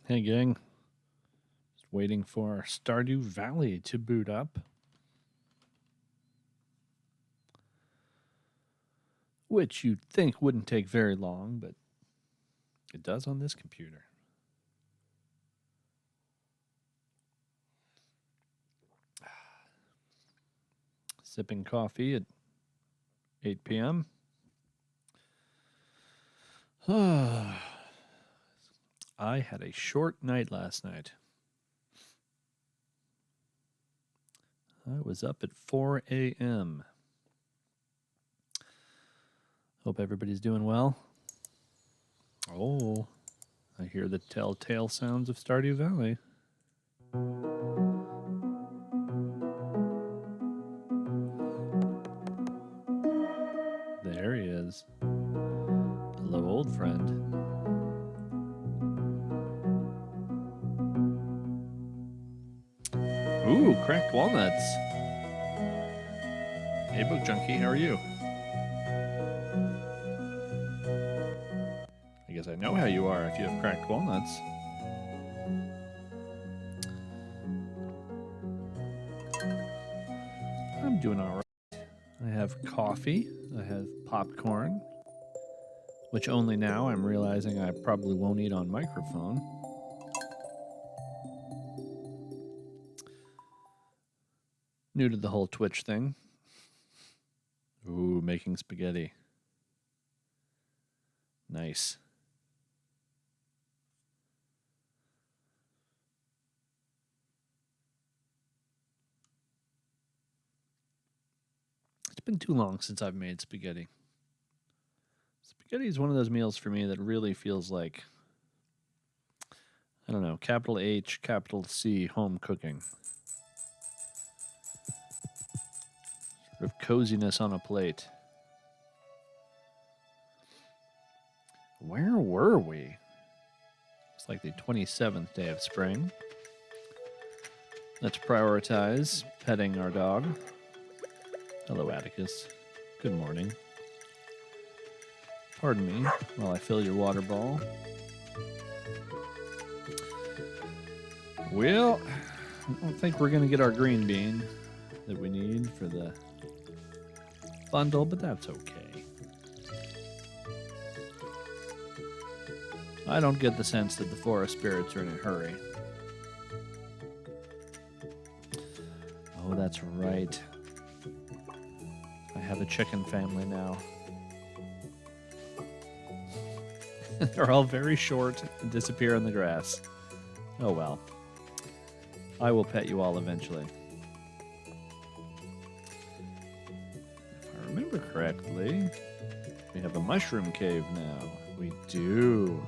Hey, gang. Just waiting for Stardew Valley to boot up, which you'd think wouldn't take very long, but it does on this computer. Sipping coffee at 8 p.m. I had a short night last night. I was up at 4 a.m. Hope everybody's doing well. Oh, I hear the telltale sounds of Stardew Valley. There he is. Hello, old friend. Ooh, cracked walnuts. Hey, Book Junkie, how are you? I guess I know how you are if you have cracked walnuts. I'm doing all right. I have coffee. I have popcorn, which only now I'm realizing I probably won't eat on microphone. New to the whole Twitch thing. Ooh, making spaghetti. Nice. It's been too long since I've made spaghetti. Spaghetti is one of those meals for me that really feels like, I don't know, capital H, capital C, home cooking. Sort of coziness on a plate. Where were we? It's like the 27th day of spring. Let's prioritize petting our dog. Hello, Atticus. Good morning. Pardon me while I fill your water ball. Well, I don't think we're going to get our green bean that we need for the bundle, but that's okay. I don't get the sense that the forest spirits are in a hurry. Oh, that's right. I have a chicken family now. They're all very short and disappear in the grass. Oh well. I will pet you all eventually. If I remember correctly, we have a mushroom cave now. We do.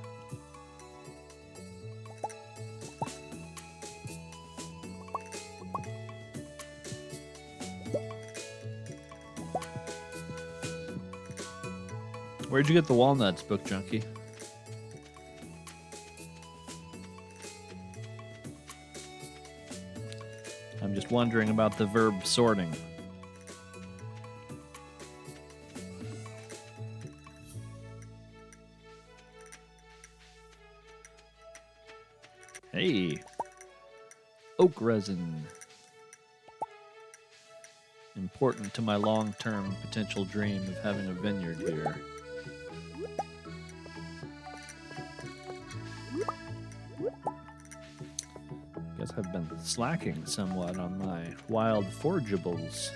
Where'd you get the walnuts, Book Junkie? I'm just wondering about the verb sorting. Hey, oak resin. Important to my long-term potential dream of having a vineyard here. Guess I've been slacking somewhat on my wild forageables.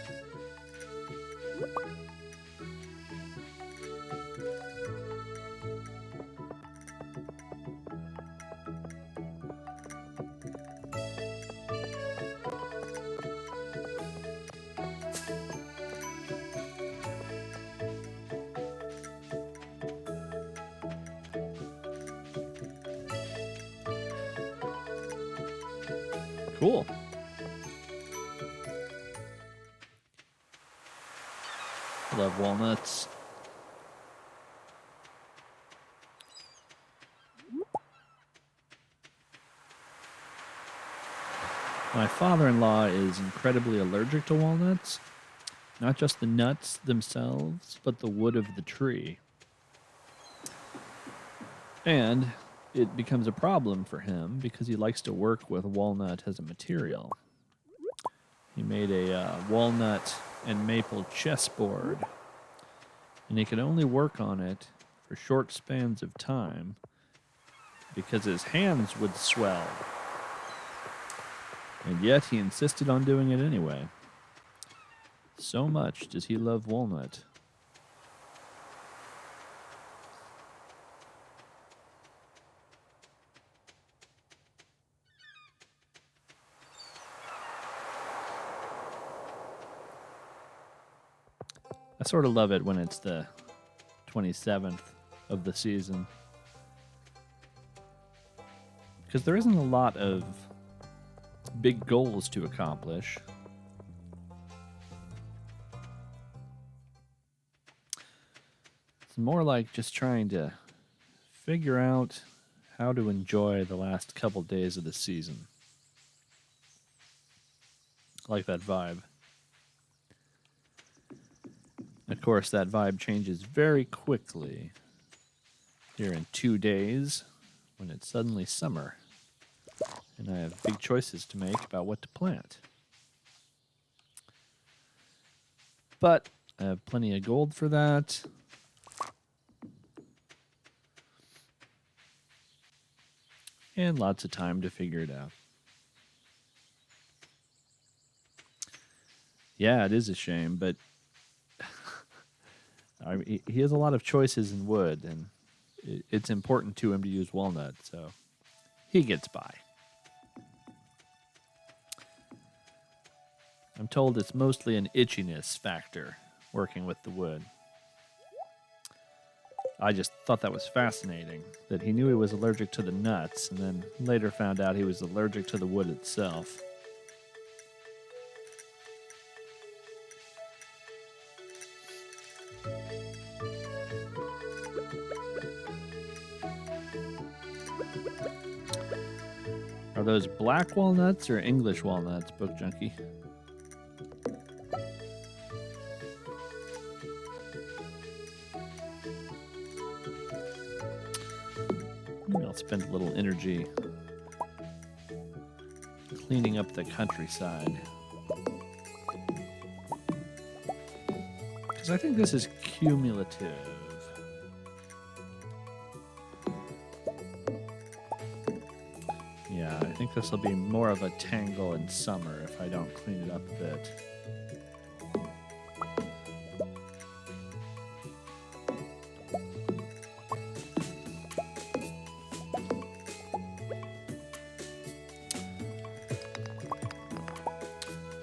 Cool. Love walnuts. My father-in-law is incredibly allergic to walnuts. Not just the nuts themselves, but the wood of the tree. And it becomes a problem for him because he likes to work with walnut as a material. He made a walnut and maple chessboard, and he could only work on it for short spans of time because his hands would swell. And yet he insisted on doing it anyway. So much does he love walnut. I sort of love it when it's the 27th of the season, because there isn't a lot of big goals to accomplish. It's more like just trying to figure out how to enjoy the last couple days of the season. I like that vibe. Of course, that vibe changes very quickly here in 2 days when it's suddenly summer and I have big choices to make about what to plant. But I have plenty of gold for that. And lots of time to figure it out. Yeah, it is a shame, but he has a lot of choices in wood, and it's important to him to use walnut, so he gets by. I'm told it's mostly an itchiness factor working with the wood. I just thought that was fascinating, that he knew he was allergic to the nuts, and then later found out he was allergic to the wood itself. Are those black walnuts or English walnuts, Book Junkie? Maybe I'll spend a little energy cleaning up the countryside. Because I think this is cumulative. Yeah, I think this will be more of a tangle in summer if I don't clean it up a bit.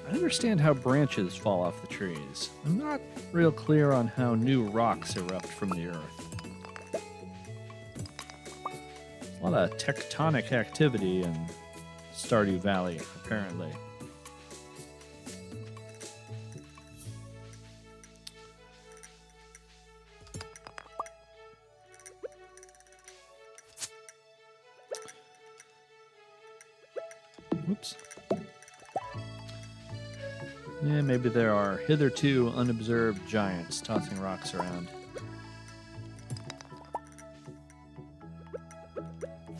I understand how branches fall off the trees. I'm not real clear on how new rocks erupt from the earth. A lot of tectonic activity in Stardew Valley, apparently. Whoops. Yeah, maybe there are hitherto unobserved giants tossing rocks around.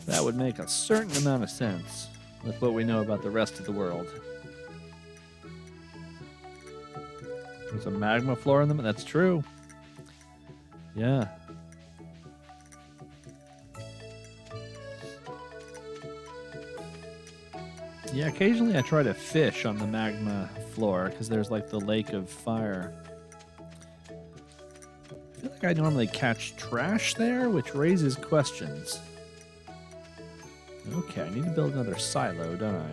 That would make a certain amount of sense with what we know about the rest of the world. There's a magma floor in them, that's true. Yeah. Yeah, occasionally I try to fish on the magma floor because there's like the lake of fire. I feel like I normally catch trash there, which raises questions. Okay, I need to build another silo, don't I?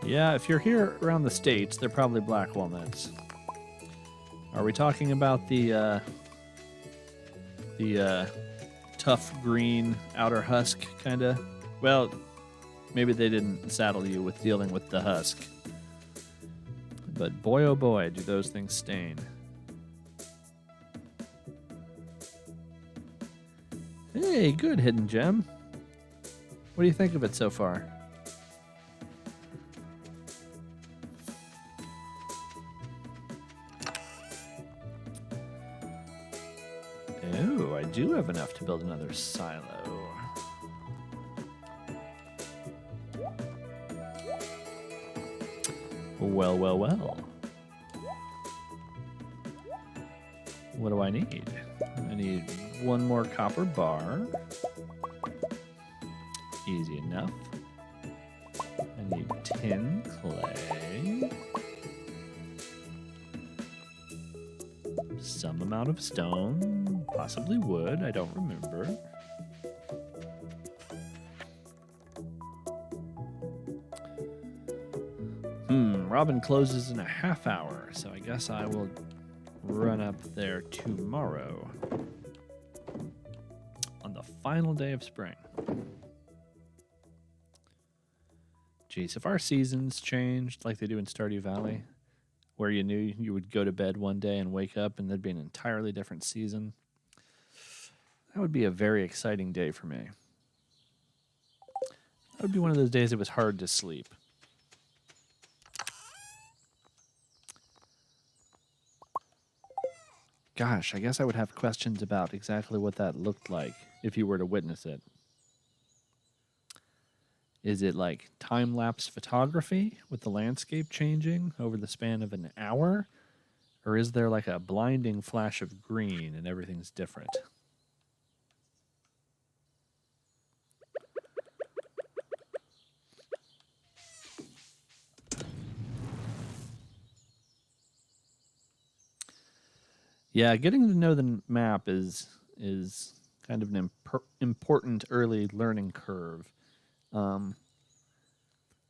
Yeah, if you're here around the States, they're probably black walnuts. Are we talking about the tough green outer husk, kind of? Well, maybe they didn't saddle you with dealing with the husk. But boy, oh boy, do those things stain. Hey, good hidden gem. What do you think of it so far? Oh, I do have enough to build another silo. Well, well, well. What do I need? I need one more copper bar. Easy enough. I need tin clay. Some amount of stone, possibly wood, I don't remember. Robin closes in a half hour, so I guess I will run up there tomorrow on the final day of spring. Geez, if our seasons changed like they do in Stardew Valley, where you knew you would go to bed one day and wake up and there'd be an entirely different season, that would be a very exciting day for me. That would be one of those days it was hard to sleep. Gosh, I guess I would have questions about exactly what that looked like if you were to witness it. Is it like time-lapse photography with the landscape changing over the span of an hour? Or is there like a blinding flash of green and everything's different? Yeah, getting to know the map is kind of an important early learning curve. The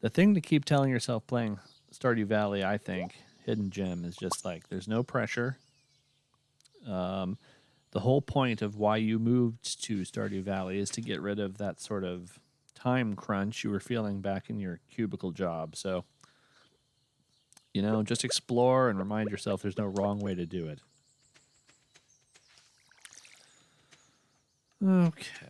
thing to keep telling yourself playing Stardew Valley, I think, Hidden Gem, is just like there's no pressure. The whole point of why you moved to Stardew Valley is to get rid of that sort of time crunch you were feeling back in your cubicle job. So, just explore and remind yourself there's no wrong way to do it. Okay.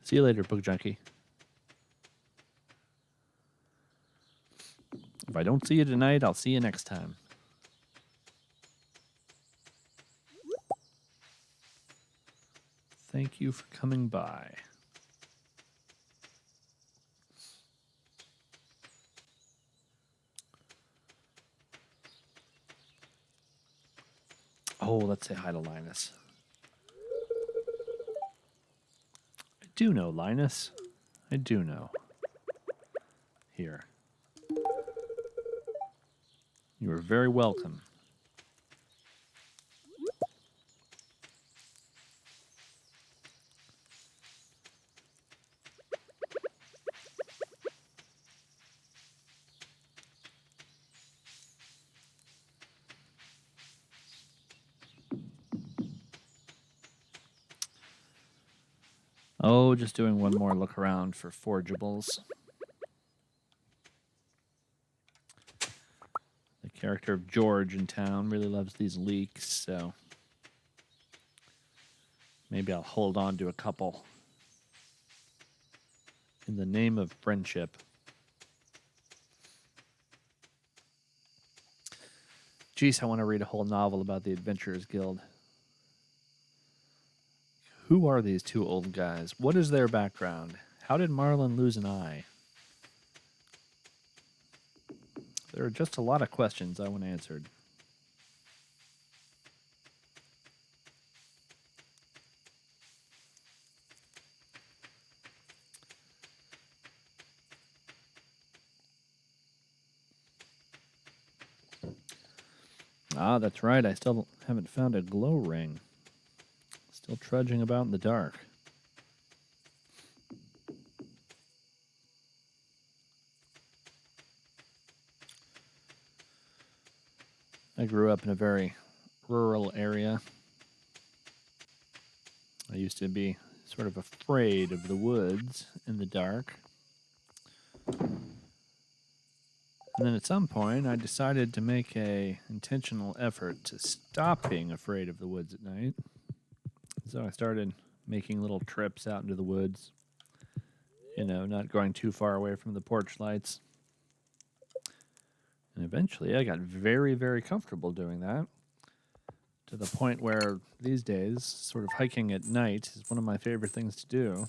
See you later, Book Junkie. If I don't see you tonight, I'll see you next time. Thank you for coming by. Oh, let's say hi to Linus. I do know Linus. I do know. Here. You are very welcome. Oh, just doing one more look around for forgeables. The character of George in town really loves these leeks, so maybe I'll hold on to a couple in the name of friendship. Geez, I want to read a whole novel about the Adventurers Guild. Who are these two old guys? What is their background? How did Marlin lose an eye? There are just a lot of questions I want answered. Ah, that's right. I still haven't found a glow ring. Still trudging about in the dark. I grew up in a very rural area. I used to be sort of afraid of the woods in the dark. And then at some point, I decided to make a intentional effort to stop being afraid of the woods at night. So I started making little trips out into the woods, not going too far away from the porch lights. And eventually I got very, very comfortable doing that, to the point where these days, sort of hiking at night is one of my favorite things to do.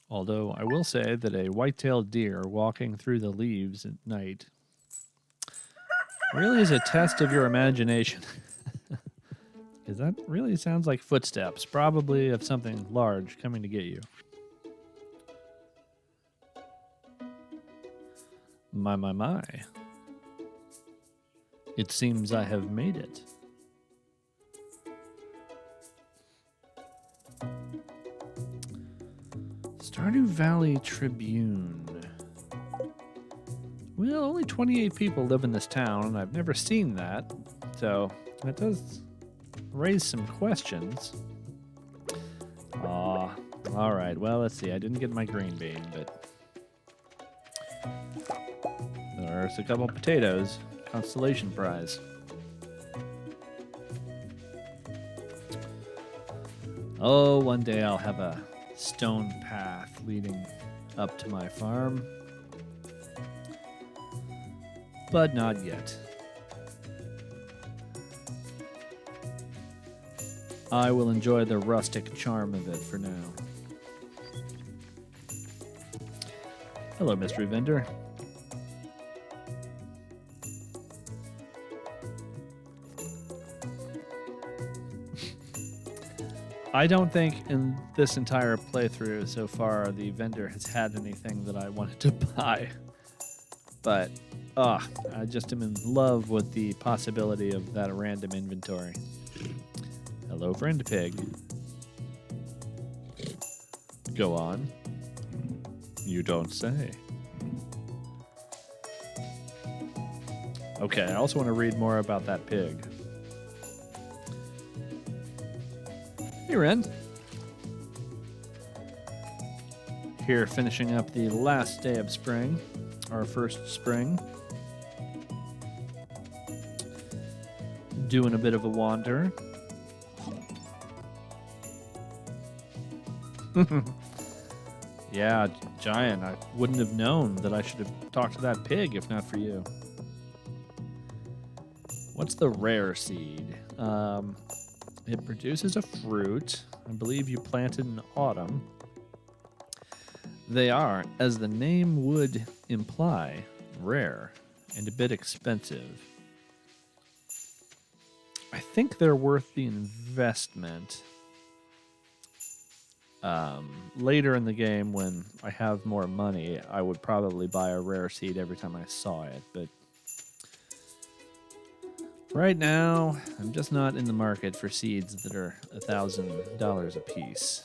Although I will say that a white-tailed deer walking through the leaves at night really is a test of your imagination. Because that really sounds like footsteps, probably of something large coming to get you. My. It seems I have made it. Stardew Valley Tribune. Well, only 28 people live in this town, and I've never seen that, so that does raise some questions. Aw, all right. Well, let's see. I didn't get my green bean, but there's a couple potatoes. Constellation prize. Oh, one day I'll have a stone path leading up to my farm. But not yet. I will enjoy the rustic charm of it for now. Hello, mystery vendor. I don't think in this entire playthrough so far the vendor has had anything that I wanted to buy. But, I just am in love with the possibility of that random inventory. Hello, friend pig. Go on. You don't say. Okay, I also want to read more about that pig. Hey, Ren. Here, finishing up the last day of spring, our first spring. Doing a bit of a wander. Yeah, Giant, I wouldn't have known that I should have talked to that pig if not for you. What's the rare seed? It produces a fruit. I believe you planted in autumn. They are, as the name would imply, rare and a bit expensive. I think they're worth the investment. Later in the game, when I have more money, I would probably buy a rare seed every time I saw it, but right now, I'm just not in the market for seeds that are $1,000 a piece.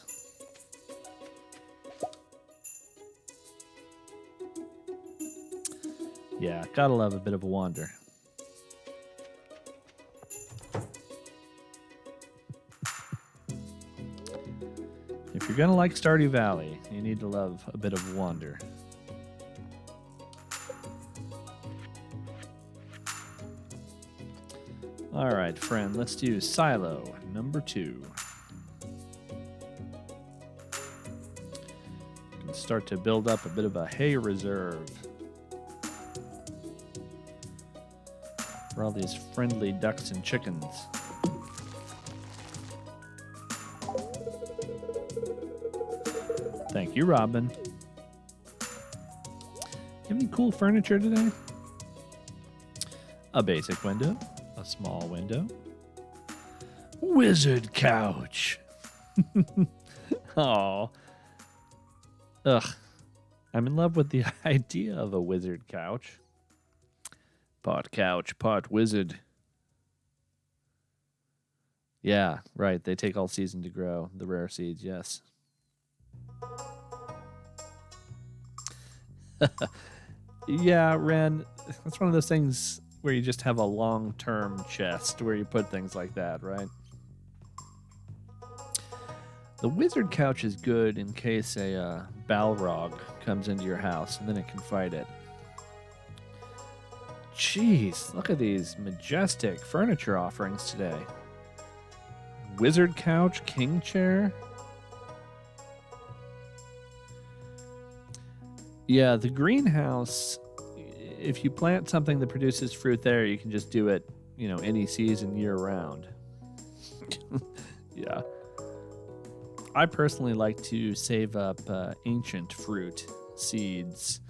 Yeah, gotta love a bit of a wander. If you're gonna like Stardew Valley, you need to love a bit of wander. All right, friend, let's do silo number 2. Start to build up a bit of a hay reserve for all these friendly ducks and chickens. Thank you, Robin. You have any cool furniture today? A basic window. A small window. Wizard couch. Aw. Ugh. I'm in love with the idea of a wizard couch. Part couch, part wizard. Yeah, right. They take all season to grow. The rare seeds, yes. Yeah, Ren, that's one of those things where you just have a long-term chest where you put things like that, right? The wizard couch is good in case a Balrog comes into your house, and then it can fight it. Jeez, look at these majestic furniture offerings today. Wizard couch, king chair. Yeah, the greenhouse, if you plant something that produces fruit there, you can just do it, any season year round. Yeah. I personally like to save up ancient fruit seeds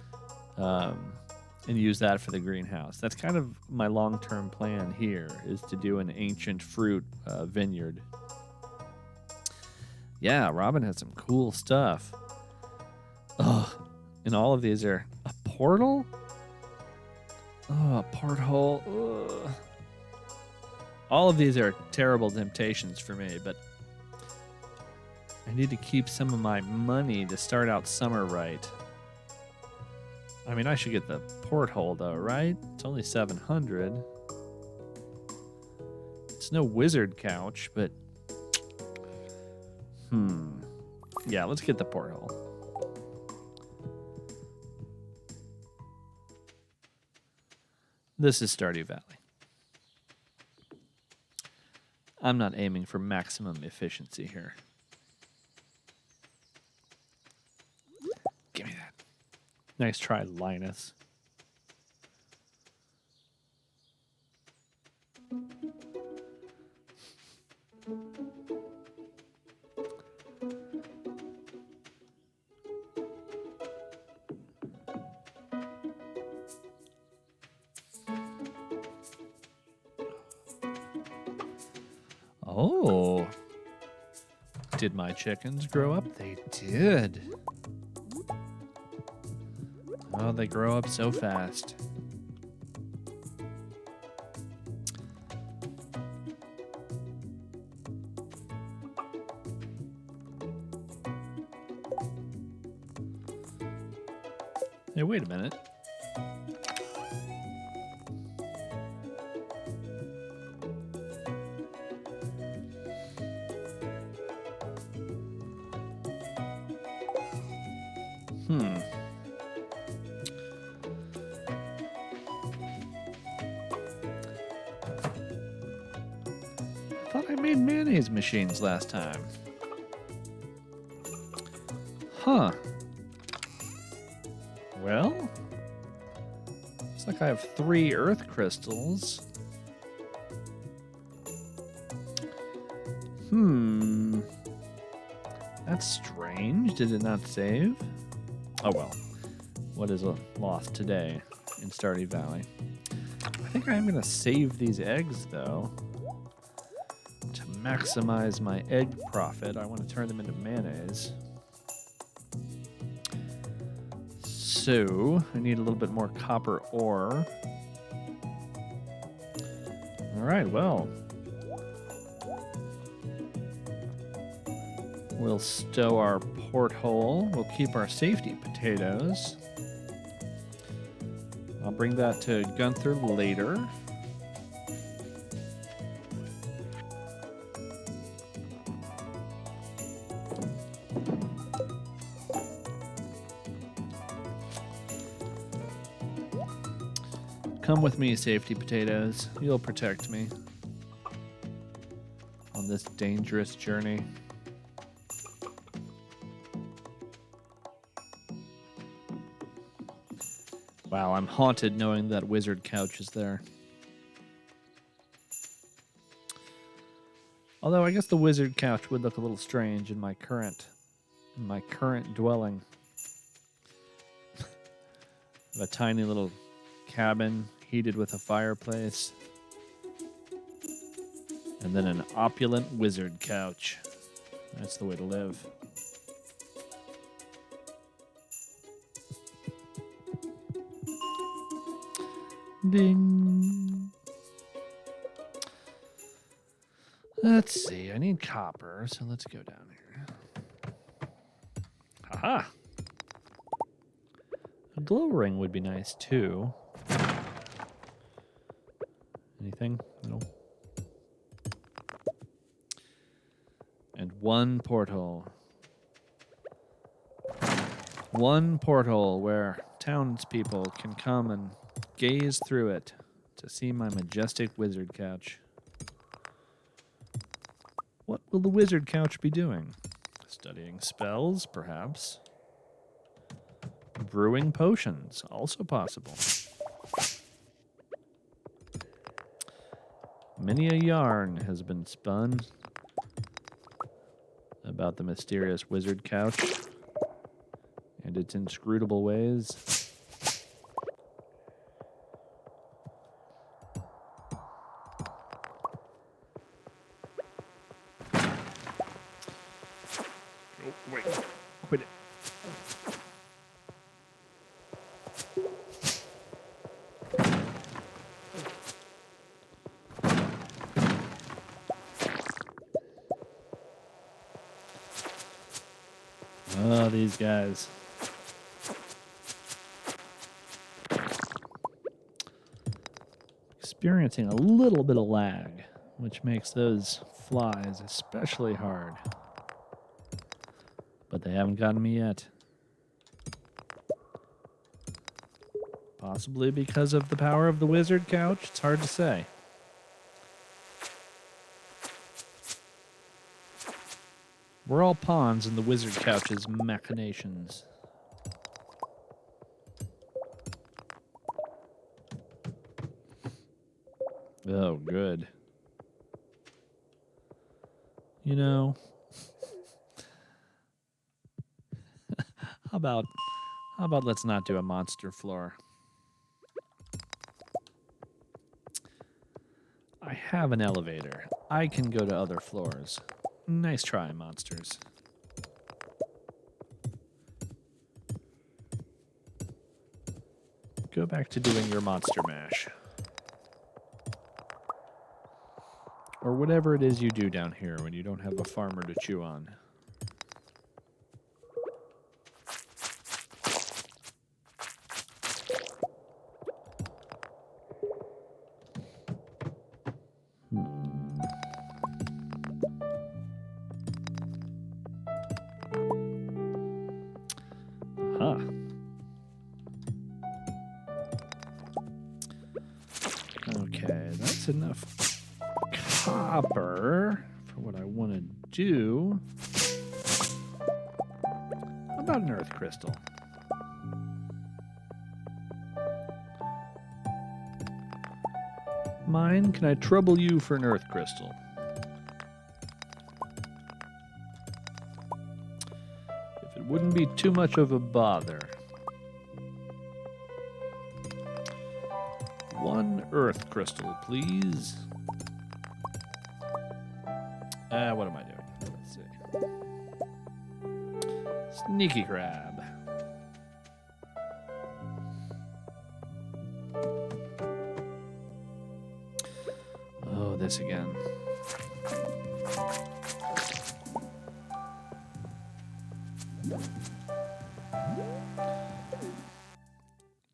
and use that for the greenhouse. That's kind of my long-term plan here, is to do an ancient fruit vineyard. Yeah, Robin has some cool stuff. Oh, and all of these are a portal? Oh, a porthole. Ugh. All of these are terrible temptations for me, but I need to keep some of my money to start out summer right. I mean, I should get the porthole, though, right? It's only 700. It's no wizard couch, but... Yeah, let's get the porthole. This is Stardew Valley. I'm not aiming for maximum efficiency here. Give me that. Nice try, Linus. Oh. Did my chickens grow up? They did. Oh, they grow up so fast. Hey, wait a minute. I thought I made mayonnaise machines last time. Huh. Well, looks like I have 3 earth crystals. That's strange. Did it not save? Oh well. What is a loss today in Stardew Valley? I think I am going to save these eggs, though. To maximize my egg profit, I want to turn them into mayonnaise. So, I need a little bit more copper ore. Alright, well. We'll stow our porthole. We'll keep our safety potatoes. I'll bring that to Gunther later. Come with me, safety potatoes. You'll protect me on this dangerous journey. Wow, I'm haunted knowing that wizard couch is there. Although I guess the wizard couch would look a little strange in my current dwelling. A tiny little cabin heated with a fireplace. And then an opulent wizard couch. That's the way to live. Ding. Let's see. I need copper, so let's go down here. Haha. A glow ring would be nice too. anything? No. And one portal. One portal where townspeople can come and gaze through it to see my majestic wizard couch. What will the wizard couch be doing? Studying spells, perhaps. Brewing potions, also possible. Many a yarn has been spun about the mysterious wizard couch and its inscrutable ways. Oh, wait. Quit it. Oh, these guys. Experiencing a little bit of lag, which makes those flies especially hard. But they haven't gotten me yet. Possibly because of the power of the wizard couch, it's hard to say. We're all pawns in the wizard couch's machinations. Oh, good. You know, how about let's not do a monster floor? I have an elevator. I can go to other floors. Nice try, monsters. Go back to doing your monster mash. Or whatever it is you do down here when you don't have a farmer to chew on. Huh. Okay, that's enough copper for what I want to do. How about an earth crystal? Mine, can I trouble you for an earth crystal? If it wouldn't be too much of a bother. One earth crystal, please. What am I doing? Let's see. Sneaky crab. Oh, this again.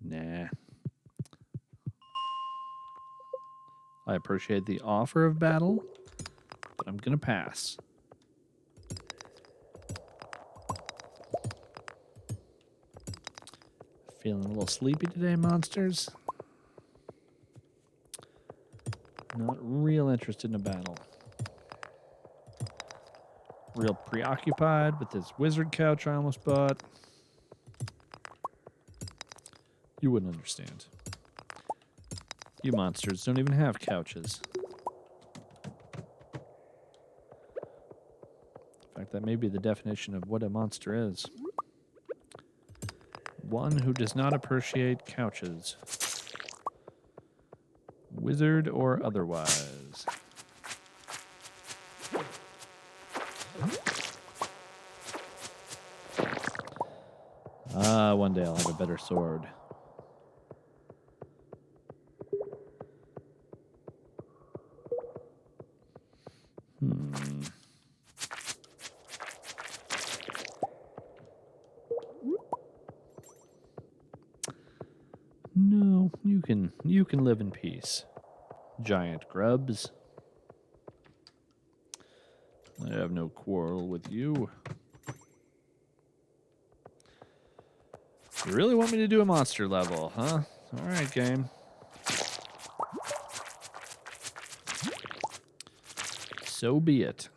Nah. I appreciate the offer of battle, but I'm gonna pass. Feeling a little sleepy today, monsters? Not real interested in a battle. Real preoccupied with this wizard couch I almost bought. You wouldn't understand. You monsters don't even have couches. In fact, that may be the definition of what a monster is. One who does not appreciate couches. Wizard or otherwise. One day I'll have a better sword. No, you can live in peace. giant grubs. I have no quarrel with you. You really want me to do a monster level, huh? All right, game. So be it.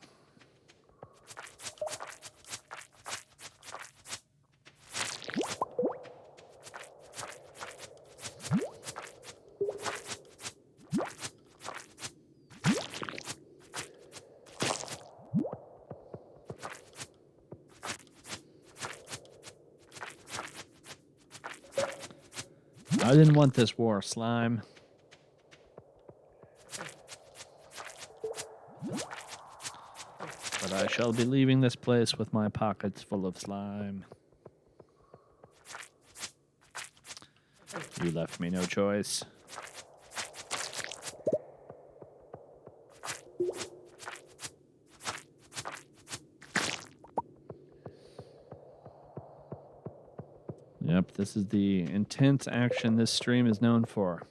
I didn't want this war, slime. But I shall be leaving this place with my pockets full of slime. You left me no choice. Yep, this is the intense action this stream is known for.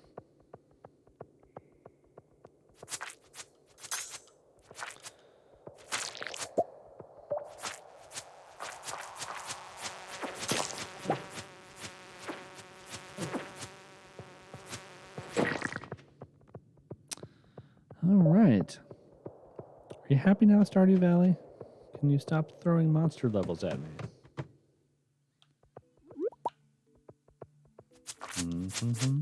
All right. Are you happy now, Stardew Valley? Can you stop throwing monster levels at me? Mm-hmm.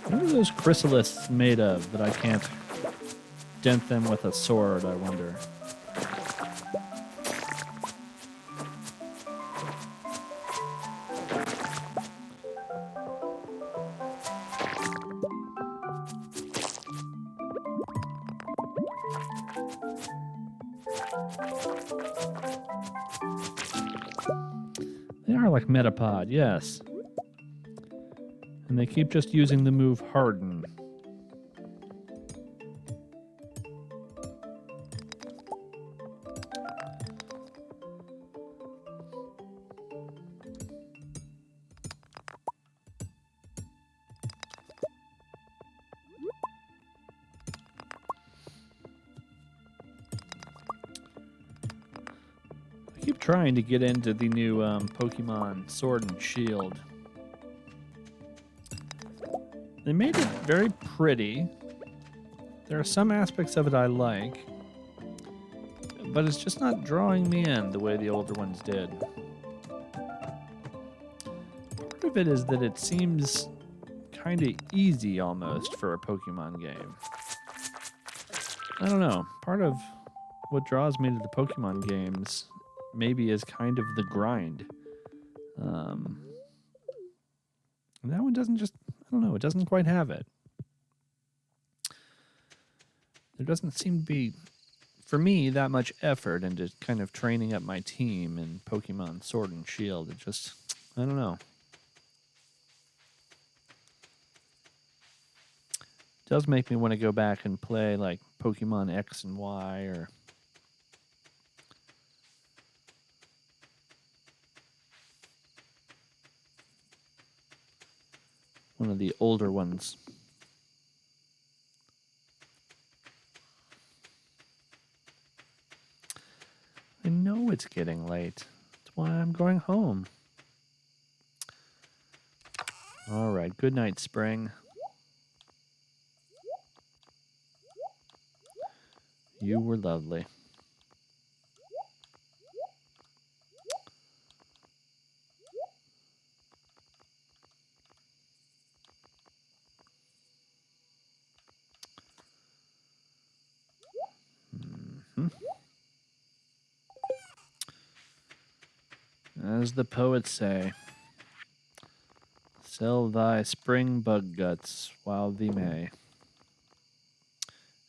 What are those chrysalises made of that I can't dent them with a sword, I wonder? They are like Metapod, yes. And they keep just using the move Harden. I keep trying to get into the new Pokemon Sword and Shield. They made it very pretty. There are some aspects of it I like, but it's just not drawing me in the way the older ones did. Part of it is that it seems kind of easy almost for a Pokemon game. I don't know. Part of what draws me to the Pokemon games maybe is kind of the grind. And that one doesn't just, I don't know, it doesn't quite have it. There doesn't seem to be, for me, that much effort into kind of training up my team in Pokemon Sword and Shield. It just, I don't know. It does make me want to go back and play like Pokemon X and Y or one of the older ones. I know it's getting late. That's why I'm going home. All right. Good night, Spring. You were lovely. As the poets say, sell thy spring bug guts while thee may,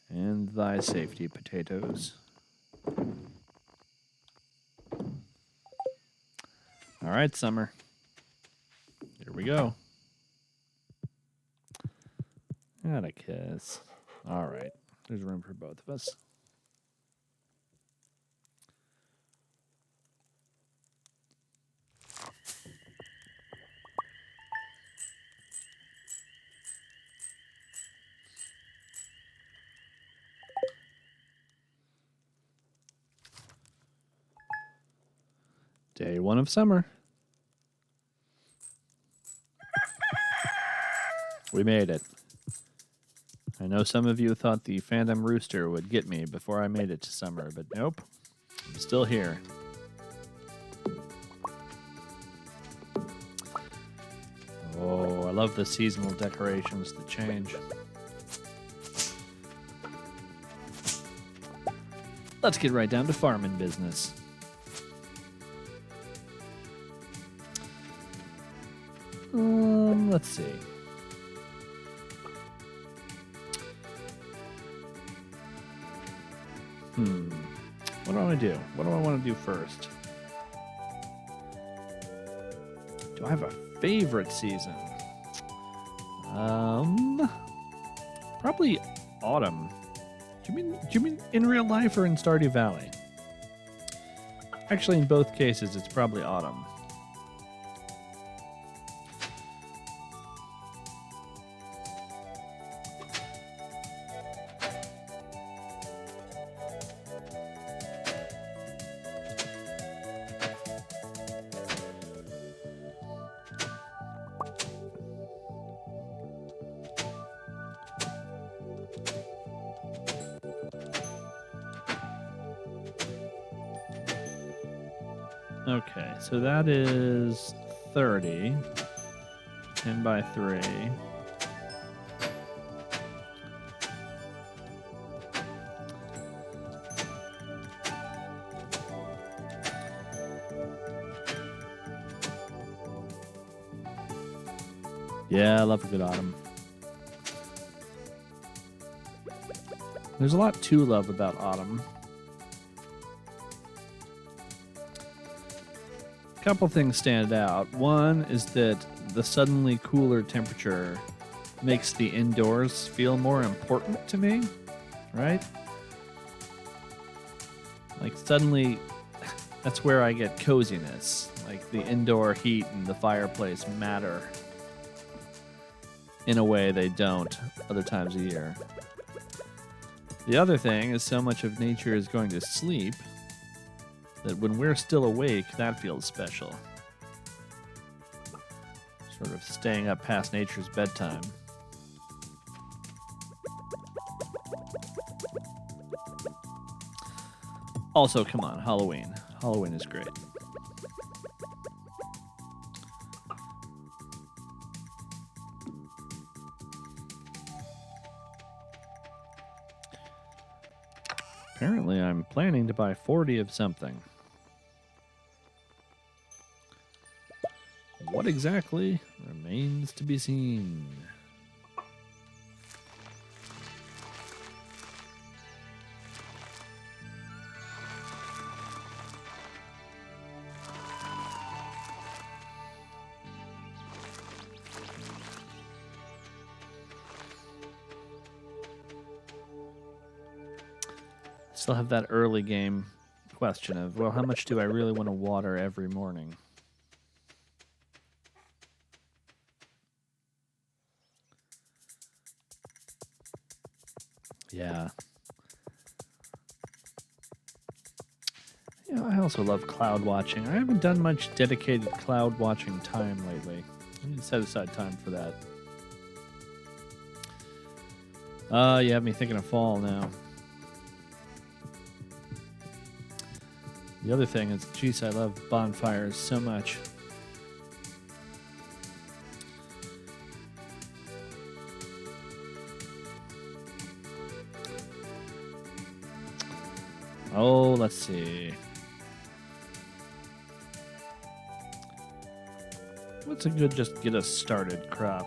and thy safety potatoes. All right, Summer. Here we go. Got a kiss. All right. There's room for both of us. Day 1 of summer. We made it. I know some of you thought the Phantom Rooster would get me before I made it to summer, but nope. I'm still here. Oh, I love the seasonal decorations that change. Let's get right down to farming business. Let's see. What do I want to do? What do I want to do first? Do I have a favorite season? Probably autumn. Do you mean in real life or in Stardew Valley? Actually, in both cases, it's probably autumn. Okay, so that is 30. 10 by 3. Yeah, I love a good autumn. There's a lot to love about autumn. Couple things stand out. One is that the suddenly cooler temperature makes the indoors feel more important to me, right? Like suddenly that's where I get coziness. Like the indoor heat and the fireplace matter in a way they don't other times of year. The other thing is so much of nature is going to sleep that when we're still awake, that feels special. Sort of staying up past nature's bedtime. Also, come on, Halloween. Halloween is great. Apparently, I'm planning to buy 40 of something. What exactly remains to be seen. Still have that early game question of, well, how much do I really want to water every morning? Yeah. Yeah, I also love cloud watching. I haven't done much dedicated cloud watching time lately. I need to set aside time for that. You have me thinking of fall now. The other thing is, geez, I love bonfires so much. Oh, let's see. What's a good just get us started crop?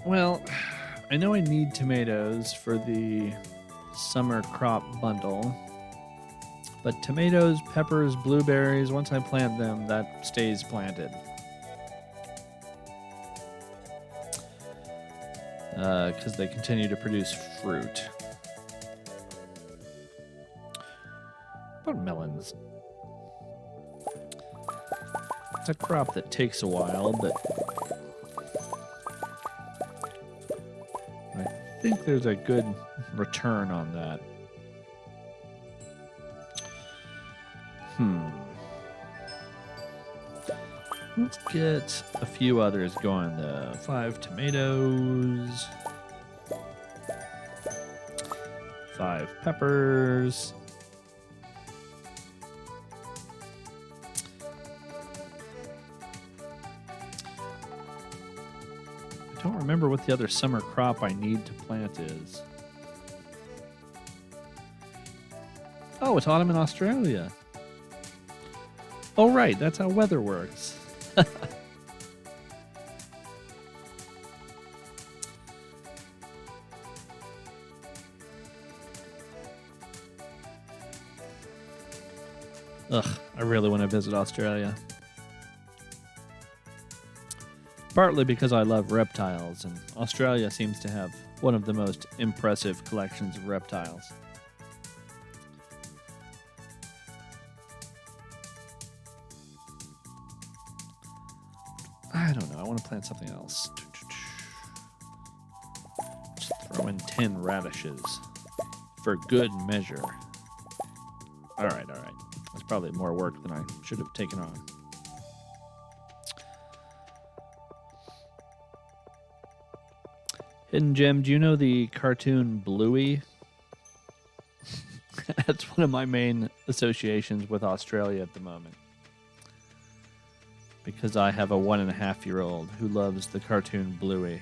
Well, I know I need tomatoes for the summer crop bundle. But tomatoes, peppers, blueberries, once I plant them, that stays planted. Because they continue to produce fruit. What about melons? It's a crop that takes a while, but I think there's a good return on that. Let's get a few others going, though. 5 tomatoes. 5 peppers. I don't remember what the other summer crop I need to plant is. Oh, it's autumn in Australia. Oh, right. That's how weather works. Ugh, I really want to visit Australia. Partly because I love reptiles, and Australia seems to have one of the most impressive collections of reptiles. I don't know. I want to plant something else. Just throw in 10 radishes for good measure. All right. That's probably more work than I should have taken on. Hidden Gem, do you know the cartoon Bluey? That's one of my main associations with Australia at the moment. Because I have a 1.5-year-old who loves the cartoon Bluey.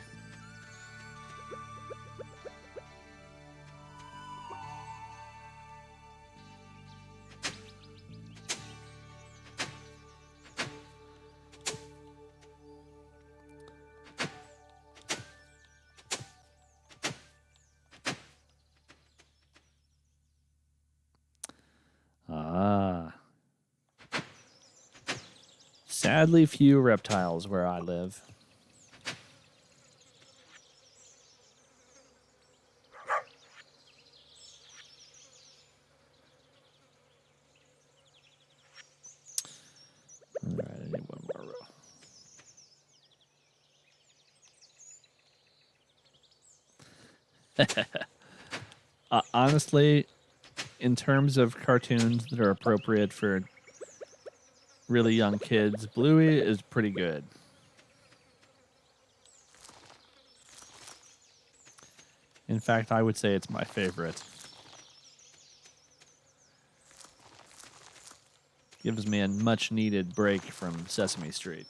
Sadly few reptiles where I live. All right, I need one more row. Honestly, in terms of cartoons that are appropriate for really young kids, Bluey is pretty good. In fact, I would say it's my favorite. Gives me a much needed break from Sesame Street.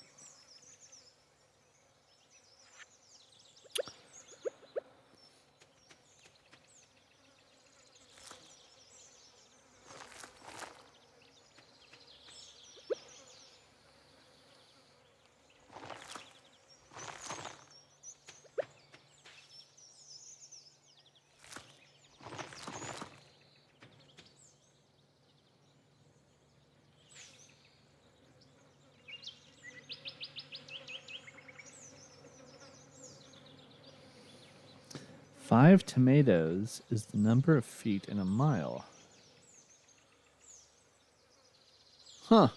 Five tomatoes is the number of feet in a mile. Huh.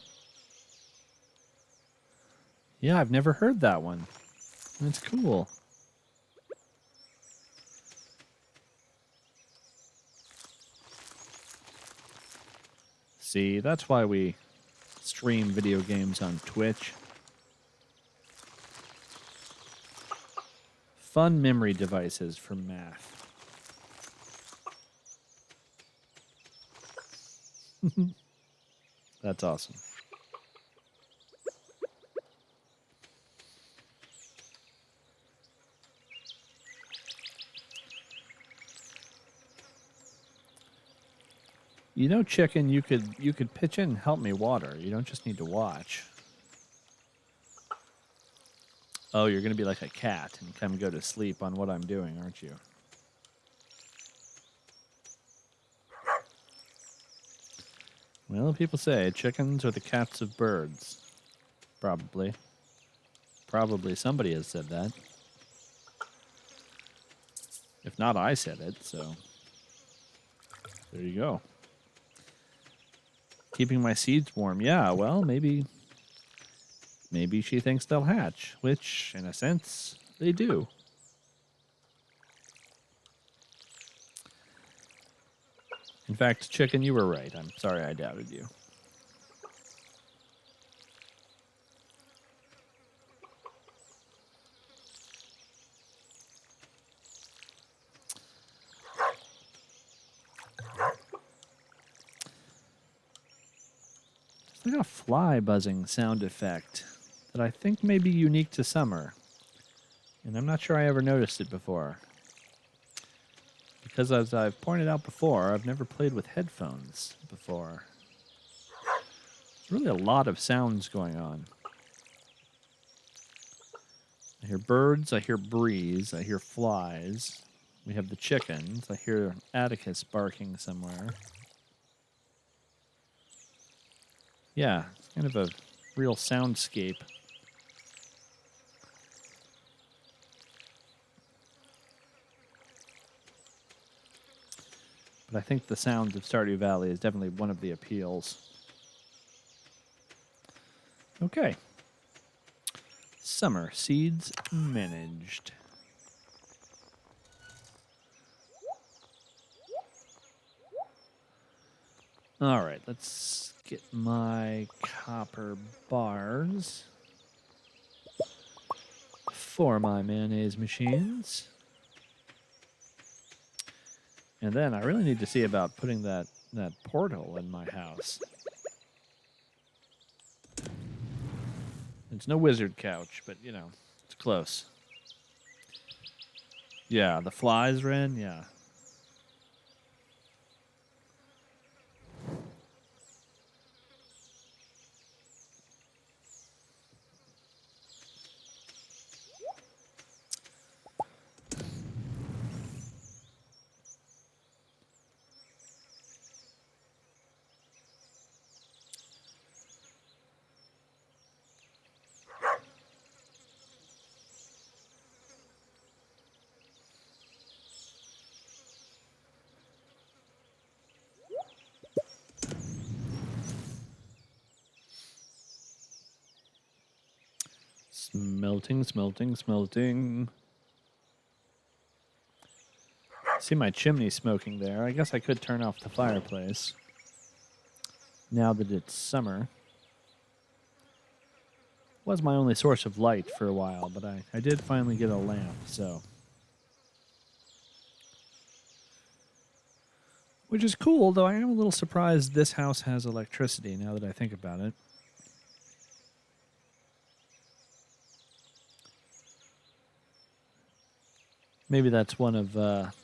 Yeah, I've never heard that one. That's cool. See, that's why we stream video games on Twitch. Fun memory devices for math. That's awesome. You know, chicken, you could pitch in and help me water. You don't just need to watch. Oh, you're going to be like a cat and come go to sleep on what I'm doing, aren't you? Well, people say chickens are the cats of birds. Probably. Probably somebody has said that. If not, I said it, so there you go. Keeping my seeds warm. Yeah, well, maybe she thinks they'll hatch, which, in a sense, they do. fact, chicken, you were right. I'm sorry I doubted you. It's like a fly buzzing sound effect that I think may be unique to summer. And I'm not sure I ever noticed it before. Because as I've pointed out before, I've never played with headphones before. There's really a lot of sounds going on. I hear birds, I hear breeze, I hear flies. We have the chickens. I hear Atticus barking somewhere. Yeah, it's kind of a real soundscape. But I think the sounds of Stardew Valley is definitely one of the appeals. Okay. Summer seeds managed. All right, let's get my copper bars for my mayonnaise machines. And then I really need to see about putting that portal in my house. It's no wizard couch, but, you know, it's close. Yeah, the flies, Ren, yeah. Smelting, smelting, smelting. See my chimney smoking there. I guess I could turn off the fireplace now that it's summer. Was my only source of light for a while, but I did finally get a lamp, so. Which is cool, though I am a little surprised this house has electricity now that I think about it. Maybe that's one of the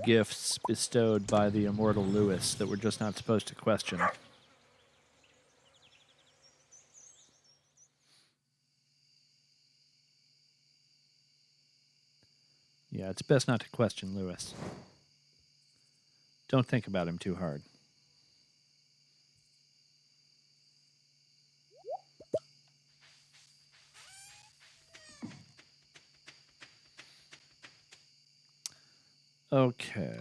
gifts bestowed by the immortal Lewis that we're just not supposed to question. Yeah, it's best not to question Lewis. Don't think about him too hard. Okay.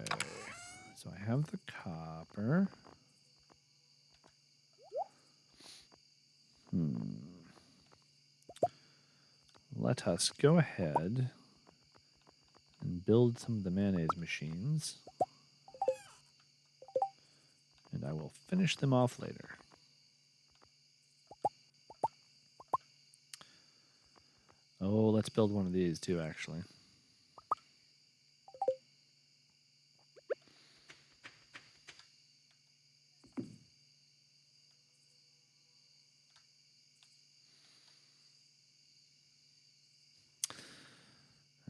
So I have the copper. Let us go ahead and build some of the mayonnaise machines. And I will finish them off later. Oh, let's build one of these too, actually.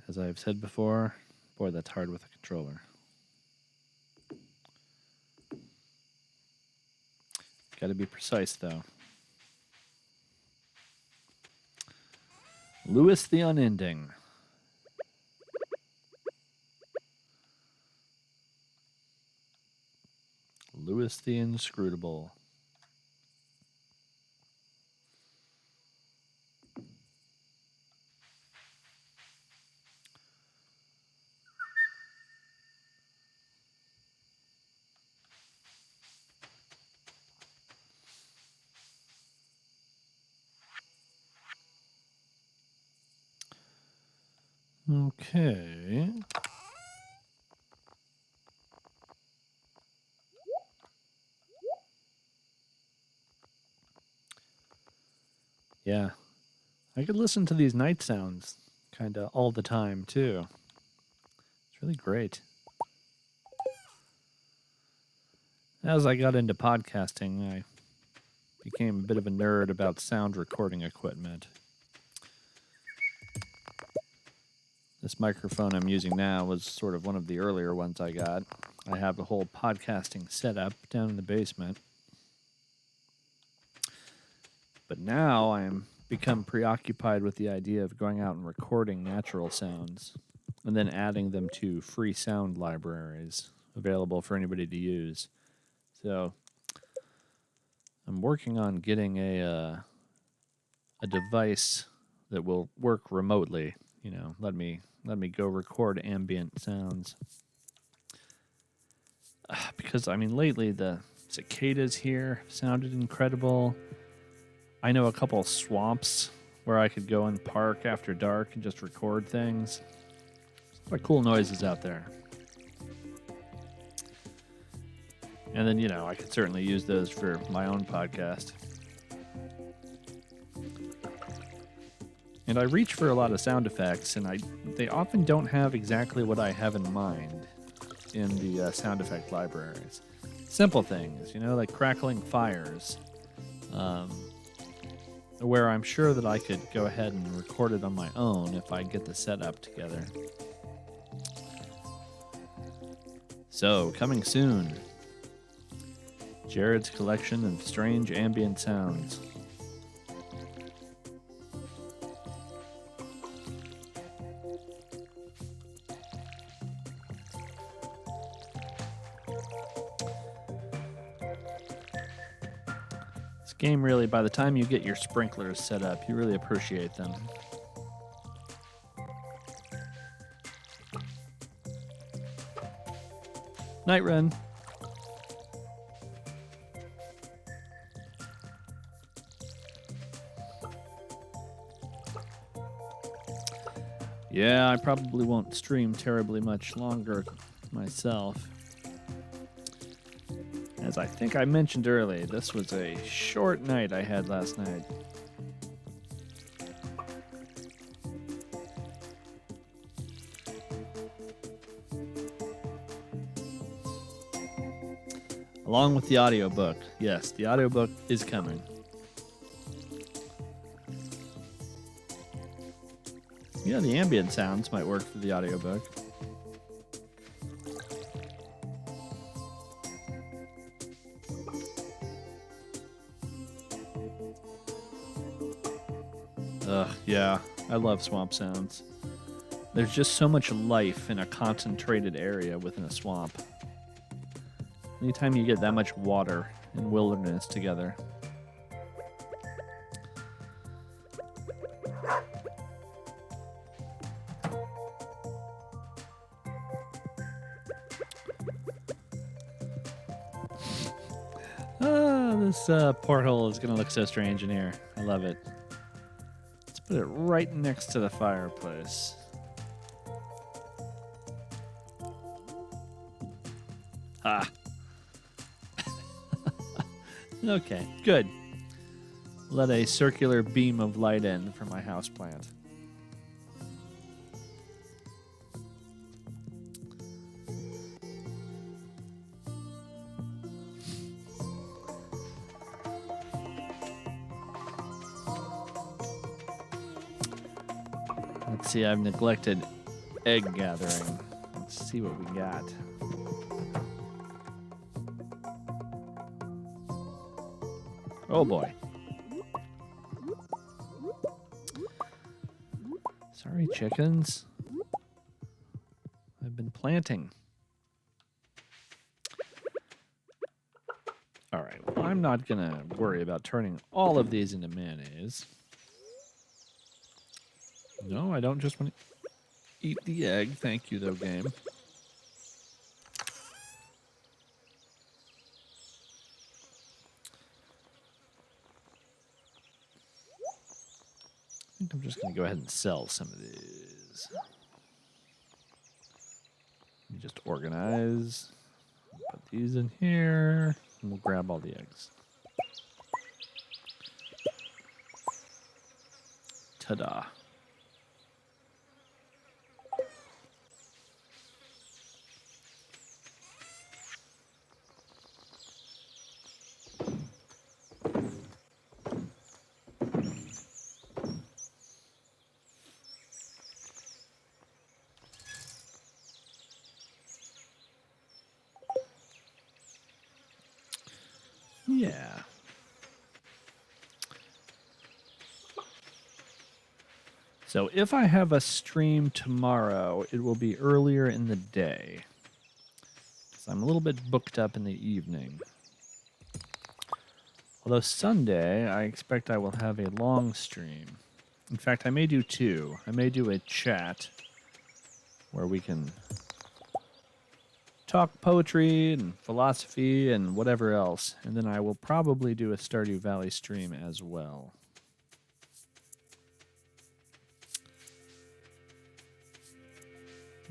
As I've said before, boy, that's hard with a controller. Got to be precise, though. Lewis the Unending. Lewis the Inscrutable. Okay. Yeah. I could listen to these night sounds kind of all the time, too. It's really great. As I got into podcasting, I became a bit of a nerd about sound recording equipment. This microphone I'm using now was sort of one of the earlier ones I got. I have a whole podcasting setup down in the basement. But now I'm become preoccupied with the idea of going out and recording natural sounds and then adding them to free sound libraries available for anybody to use. So I'm working on getting a device that will work remotely. You know, let me go record ambient sounds. Because I mean, lately the cicadas here sounded incredible. I know a couple of swamps where I could go and park after dark and just record things. A lot of cool noises out there. And then, you know, I could certainly use those for my own podcast. And I reach for a lot of sound effects, and they often don't have exactly what I have in mind in the sound effect libraries. Simple things, you know, like crackling fires, where I'm sure that I could go ahead and record it on my own if I get the setup together. So, coming soon, Jared's collection of strange ambient sounds. This game really, by the time you get your sprinklers set up, you really appreciate them. Night run. Yeah, I probably won't stream terribly much longer myself. As I think I mentioned earlier, this was a short night I had last night. Along with the audiobook. Yes, the audiobook is coming. Yeah, the ambient sounds might work for the audiobook. Yeah, I love swamp sounds. There's just so much life in a concentrated area within a swamp. Anytime you get that much water and wilderness together. This porthole is going to look so strange in here. I love it. Let's put it right next to the fireplace. Ah. Okay, good. Let a circular beam of light in for my houseplant. Let's see, I've neglected egg gathering. Let's see what we got. Oh boy. Sorry, chickens. I've been planting. Alright, well, I'm not going to worry about turning all of these into mayonnaise. No, I don't just want to eat the egg. Thank you, though, game. I think I'm just going to go ahead and sell some of these. Let me just organize. Put these in here, and we'll grab all the eggs. Ta-da. Yeah. So if I have a stream tomorrow, it will be earlier in the day. So I'm a little bit booked up in the evening. Although Sunday, I expect I will have a long stream. In fact, I may do two. I may do a chat where we can talk poetry and philosophy and whatever else. And then I will probably do a Stardew Valley stream as well.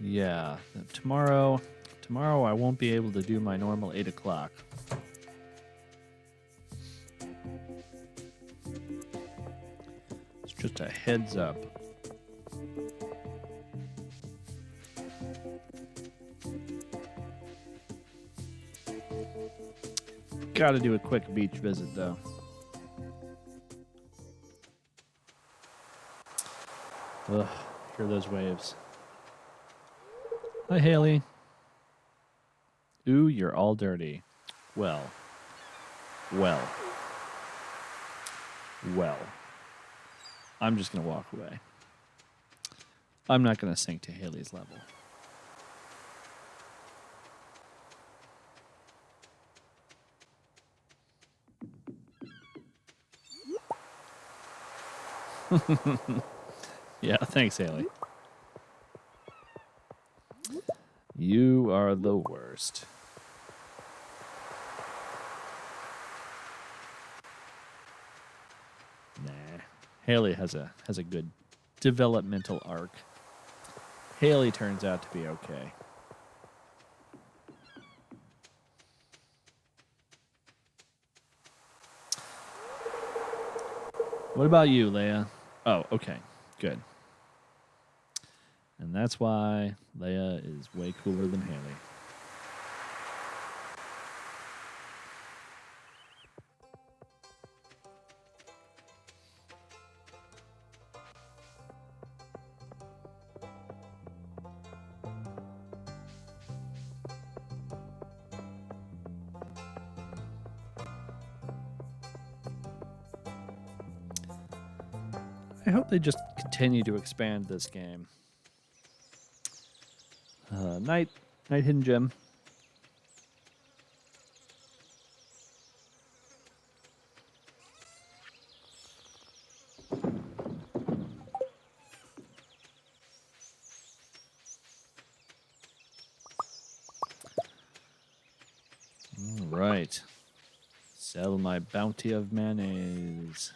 Yeah, tomorrow I won't be able to do my normal 8 o'clock. It's just a heads up. Gotta do a quick beach visit, though. Ugh, hear those waves. Hi, Haley. Ooh, you're all dirty. Well. I'm just going to walk away. I'm not going to sink to Haley's level. Yeah, thanks, Haley. You are the worst. Nah. Haley has a good developmental arc. Haley turns out to be okay. What about you, Leia? Oh, okay. Good. And that's why Leia is way cooler than Haley. I hope they just continue to expand this game. Night Hidden Gem. All right. Sell my bounty of mayonnaise.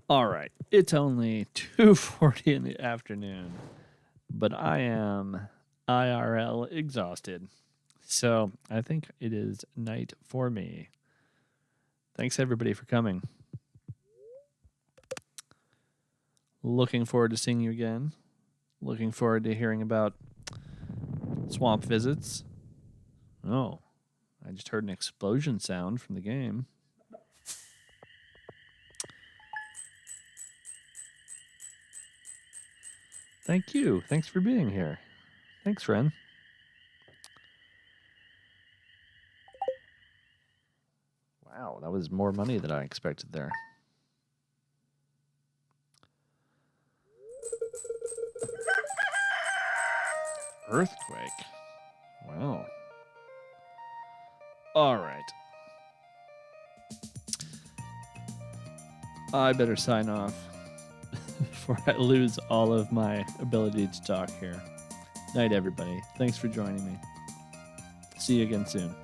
All right. It's only 2:40 in the afternoon, but I am IRL exhausted. So I think it is night for me. Thanks, everybody, for coming. Looking forward to seeing you again. Looking forward to hearing about swamp visits. Oh, I just heard an explosion sound from the game. Thank you. Thanks for being here. Thanks, Ren. Wow, that was more money than I expected there. Earthquake. Wow. All right. I better sign off before I lose all of my ability to talk here. Night, everybody. Thanks for joining me. See you again soon.